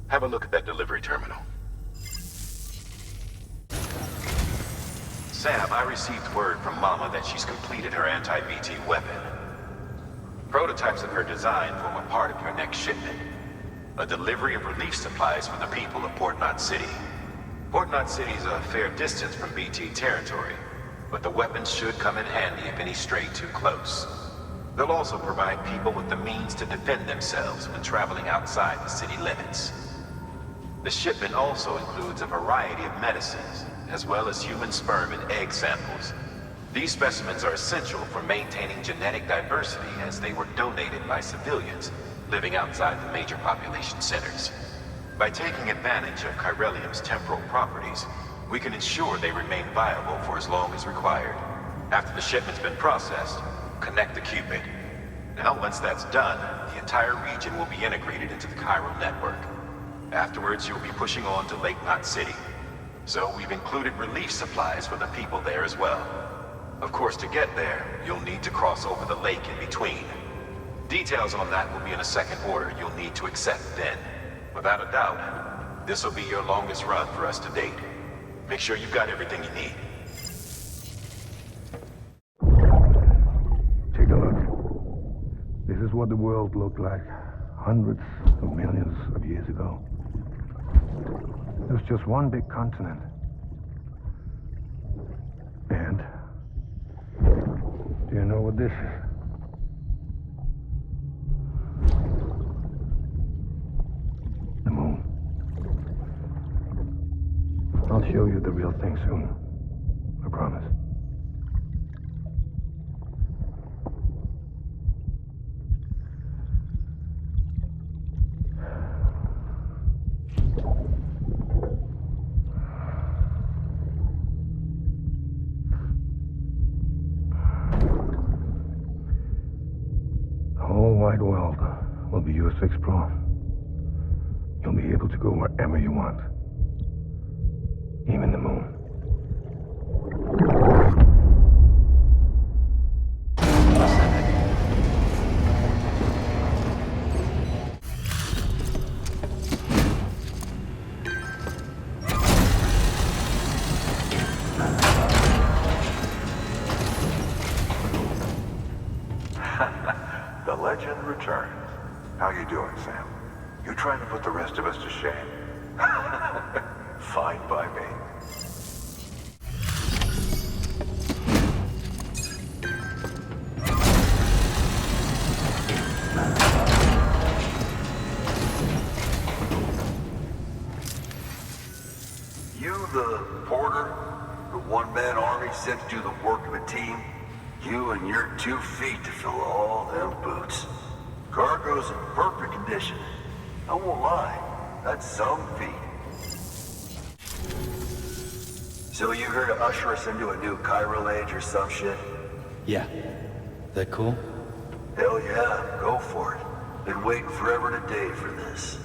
C: Have a look at that delivery terminal. Sam, I received word from Mama that she's completed her anti-BT weapon. Prototypes of her design form a part of your next shipment. A delivery of relief supplies for the people of Port Knot City. Port Knot City is a fair distance from BT territory, but the weapons should come in handy if any stray too close. They'll also provide people with the means to defend themselves when traveling outside the city limits. The shipment also includes a variety of medicines, as well as human sperm and egg samples. These specimens are essential for maintaining genetic diversity as they were donated by civilians living outside the major population centers. By taking advantage of chiralium's temporal properties, we can ensure they remain viable for as long as required. After the shipment's been processed, connect the Cupid. Now, once that's done, the entire region will be integrated into the chiral network. Afterwards, you'll be pushing on to Lake Knot City. So we've included relief supplies for the people there as well. Of course, to get there, you'll need to cross over the lake in between. Details on that will be in a second order you'll need to accept then. Without a doubt, this will be your longest run for us to date. Make sure you've got everything you need.
D: Take a look. This is what the world looked like hundreds of millions of years ago. It was just one big continent. And do you know what this is? The moon. I'll show you the real thing soon. I promise. The whole wide world will be yours to explore. You'll be able to go wherever you want. Even the moon.
J: in return. How you doing, Sam? You trying to put the rest of us to shame? Fine by me.
N: You the porter? The one-man army sent to do the work of a team? You and your 2 feet to fill all them boots. Cargo's in perfect condition. I won't lie, that's some feat. So you here to usher us into a new chiral age or some shit?
K: Yeah. That cool?
N: Hell yeah, go for it. Been waiting forever and a day for this.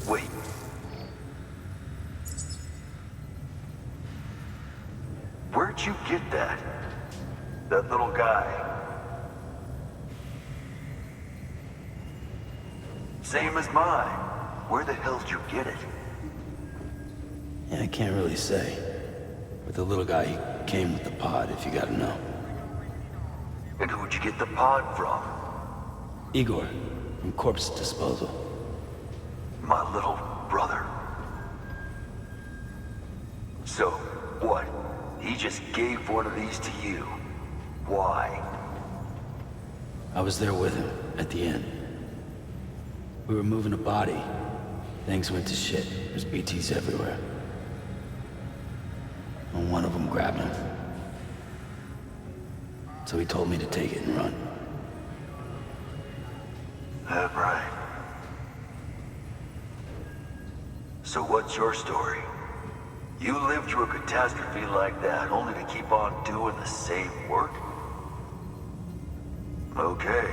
N: Wait. Where'd you get that? That little guy? Same as mine. Where the hell did you get it?
K: Yeah, I can't really say. With the little guy, he came with the pod, if you gotta know.
N: And who'd you get the pod from?
K: Igor, from Corpse Disposal.
N: My little brother. So, what? He just gave one of these to you. Why?
K: I was there with him, at the end. We were moving a body. Things went to shit. There's BTs everywhere. And one of them grabbed him. So he told me to take it and run.
N: That's right. So what's your story? You lived through a catastrophe like that, only to keep on doing the same work? Okay.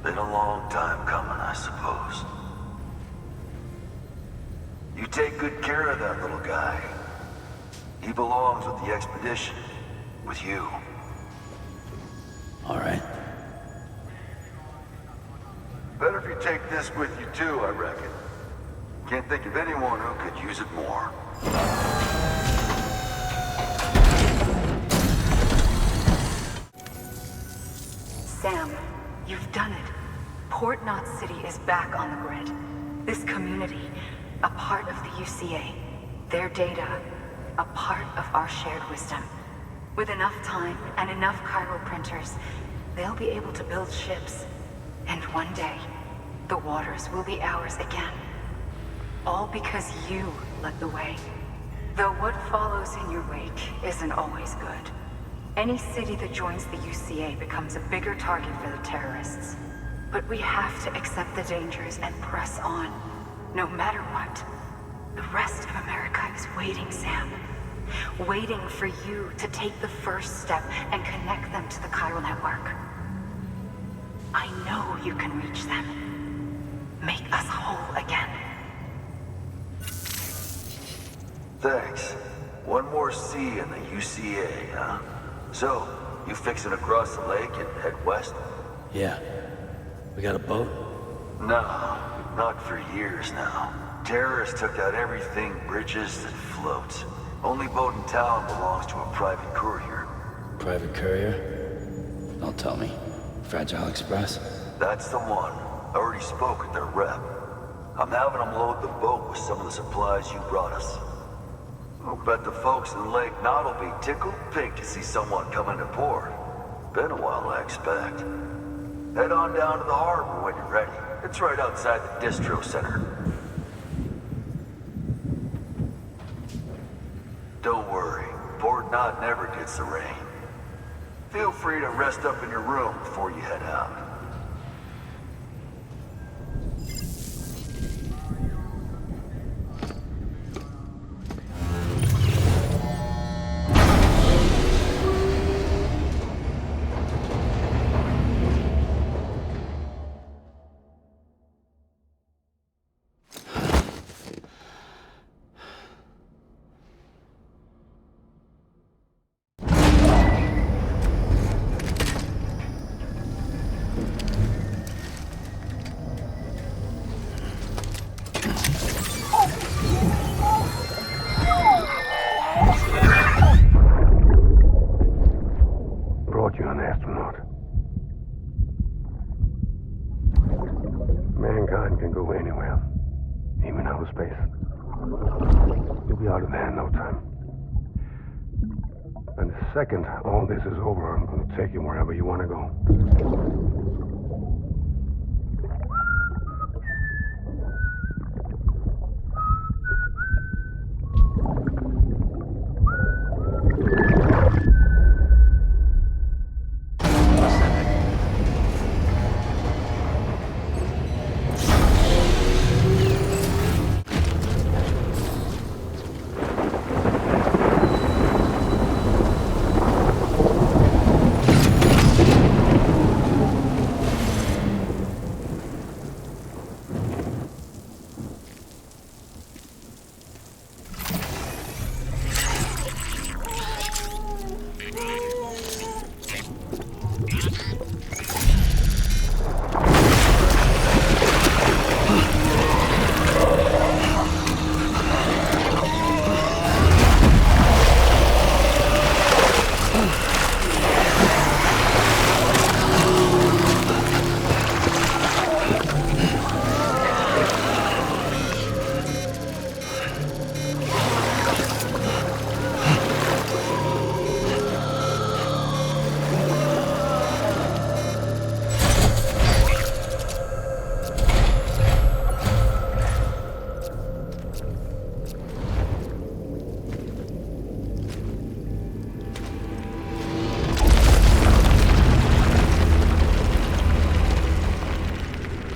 N: Been a long time coming, I suppose. You take good care of that little guy. He belongs with the expedition. With you.
K: All right.
N: Better if you take this with you too, I reckon. Can't think of anyone who could use it more.
F: Sam, you've done it. Port Knot City is back on the grid. This community, a part of the UCA. Their data, a part of our shared wisdom. With enough time and enough chiral printers, they'll be able to build ships. And one day, the waters will be ours again. All because you led the way. Though what follows in your wake isn't always good. Any city that joins the UCA becomes a bigger target for the terrorists. But we have to accept the dangers and press on, no matter what. The rest of America is waiting, Sam. Waiting for you to take the first step and connect them to the chiral network. I know you can reach them. Make us whole again.
N: Thanks. One more C in the UCA, huh? So, you fixing to cross the lake and head west?
K: Yeah. We got a boat?
N: No, not for years now. Terrorists took out everything bridges that floats. Only boat in town belongs to a private courier.
K: Private courier? Don't tell me. Fragile Express?
N: That's the one. I already spoke with their rep. I'm having them load the boat with some of the supplies you brought us. I'll bet the folks in the Lake Knot will be tickled pink to see someone come into port. Been a while, I expect. Head on down to the harbor when you're ready. It's right outside the distro center. Don't worry, Port Knot never gets the rain. Feel free to rest up in your room before you head out.
D: Brought you an astronaut. Mankind can go anywhere, even outer space. You'll be out of there in no time. And the second all this is over, I'm going to take you wherever you want to go.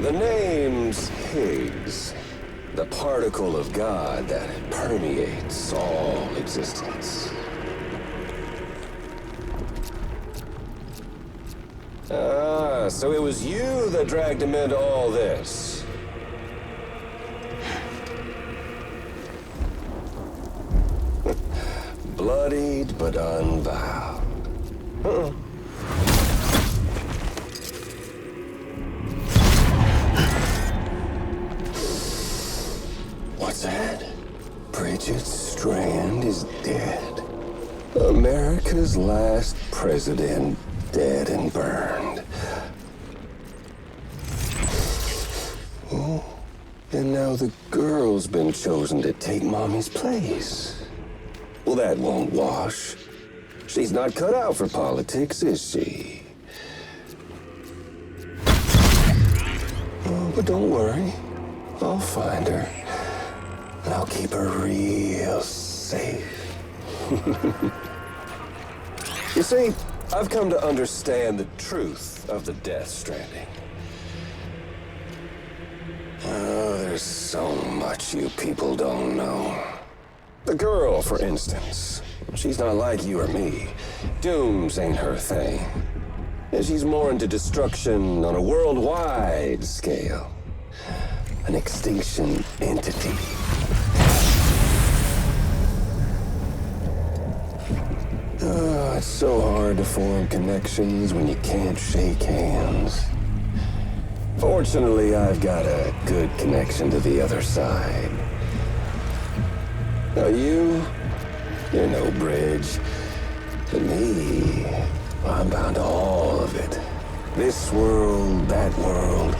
O: The name's Higgs, the particle of God that permeates all existence. Ah, so it was you that dragged him into all this. Bloodied but unvowed. What's that? Bridget Strand is dead. America's last president dead and burned. Oh, and now the girl's been chosen to take Mommy's place. Well, that won't wash. She's not cut out for politics, is she? Oh, but don't worry. I'll find her. And I'll keep her real safe. You see, I've come to understand the truth of the Death Stranding. Oh, there's so much you people don't know. The girl, for instance, she's not like you or me. Dooms ain't her thing. And she's more into destruction on a worldwide scale. An extinction entity. Oh, it's so hard to form connections when you can't shake hands. Fortunately, I've got a good connection to the other side. Now you're no bridge. To me, I'm bound to all of it. This world, that world,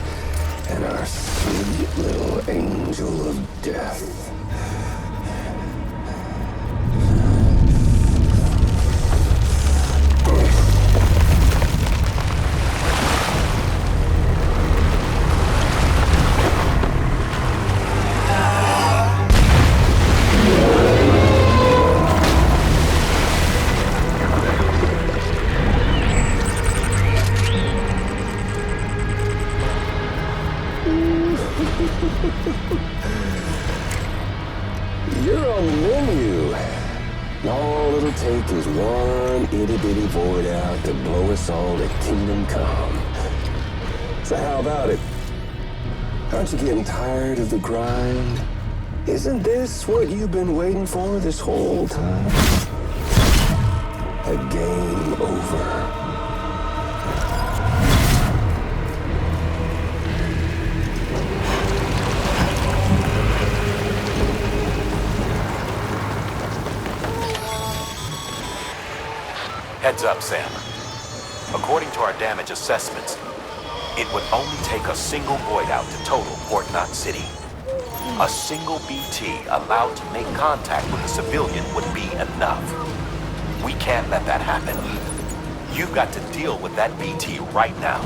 O: and our sweet little angel of death. You're on the menu. All it'll take is one itty-bitty void out to blow us all to kingdom come. So how about it? Aren't you getting tired of the grind? Isn't this what you've been waiting for this whole time? A game over.
C: Heads up, Sam. According to our damage assessments, it would only take a single void out to total Port Knot City. A single BT allowed to make contact with a civilian would be enough. We can't let that happen. You've got to deal with that BT right now.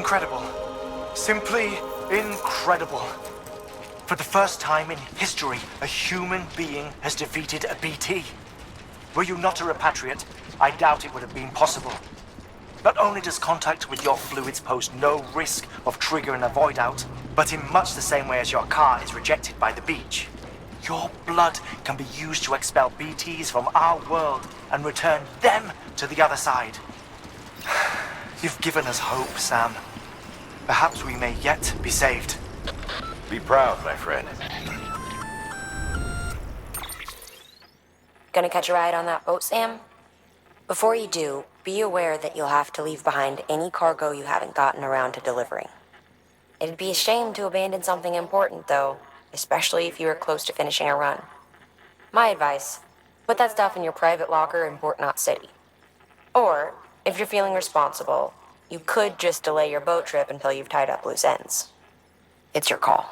G: Incredible. Simply incredible. For the first time in history, a human being has defeated a BT. Were you not a repatriate, I doubt it would have been possible. Not only does contact with your fluids pose no risk of triggering a void out, but in much the same way as your car is rejected by the beach, your blood can be used to expel BTs from our world and return them to the other side. You've given us hope, Sam. Perhaps we may yet be saved.
C: Be proud, my friend.
M: Gonna catch a ride on that boat, Sam? Before you do, be aware that you'll have to leave behind any cargo you haven't gotten around to delivering. It'd be a shame to abandon something important, though, especially if you were close to finishing a run. My advice, put that stuff in your private locker in Port Knot City. Or, if you're feeling responsible, you could just delay your boat trip until you've tied up loose ends. It's your call.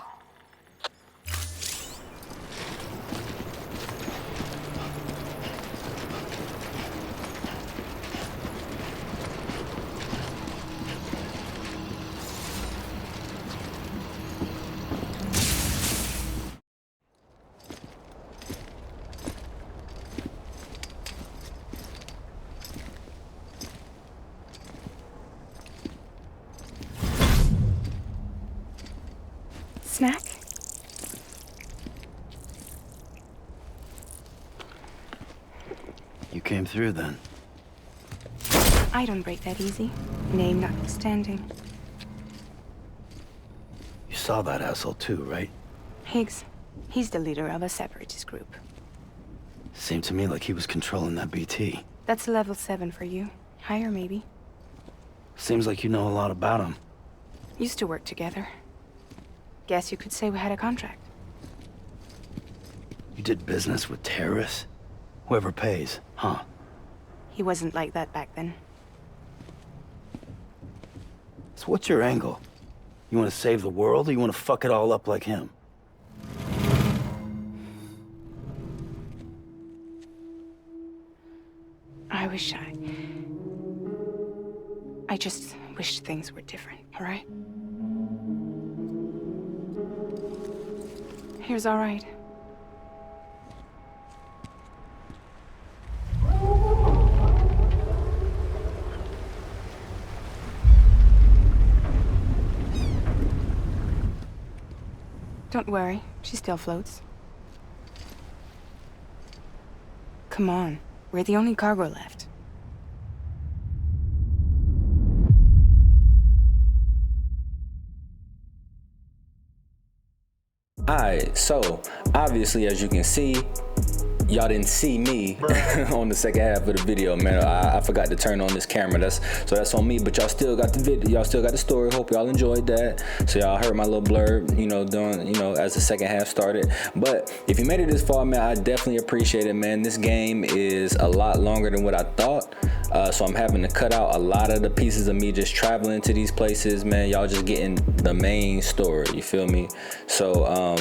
P: Snack?
E: You came through then.
P: I don't break that easy. Name notwithstanding.
E: You saw that asshole too, right?
P: Higgs. He's the leader of a separatist group.
E: Seemed to me like he was controlling that BT.
P: That's level 7 for you. Higher, maybe.
E: Seems like you know a lot about him.
P: Used to work together. Guess you could say we had a contract.
E: You did business with terrorists? Whoever pays, huh?
P: He wasn't like that back then.
E: So what's your angle? You want to save the world, or you want to fuck it all up like him?
P: I just wish things were different, all right? Here's all right. Don't worry, she still floats. Come on, we're the only cargo left.
A: Alright, so obviously, as you can see, y'all didn't see me on the second half of the video, man. I forgot to turn on this camera, so that's on me. But y'all still got the video, y'all still got the story. Hope y'all enjoyed that. So y'all heard my little blurb, during, as the second half started. But if you made it this far, man, I definitely appreciate it, man. This game is a lot longer than what I thought. So I'm having to cut out a lot of the pieces of me just traveling to these places, man. Y'all just getting the main story, you feel me? So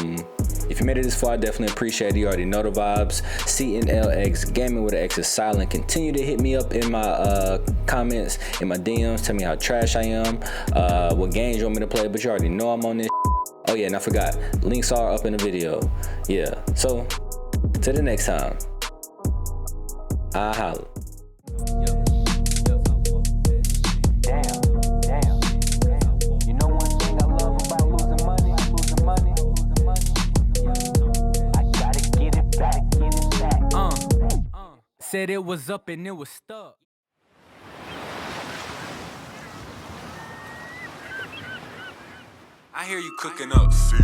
A: if you made it this far, I definitely appreciate it. You already know the vibes. CNLX Gaming with an X is silent. Continue to hit me up in my comments, in my DMs. Tell me how trash I am, what games you want me to play, but you already know I'm on this. Oh yeah, and I forgot, links are up in the video. Yeah, so till the next time, I holla.
Q: Said it was up and it was stuck.
R: I hear you cooking up. See?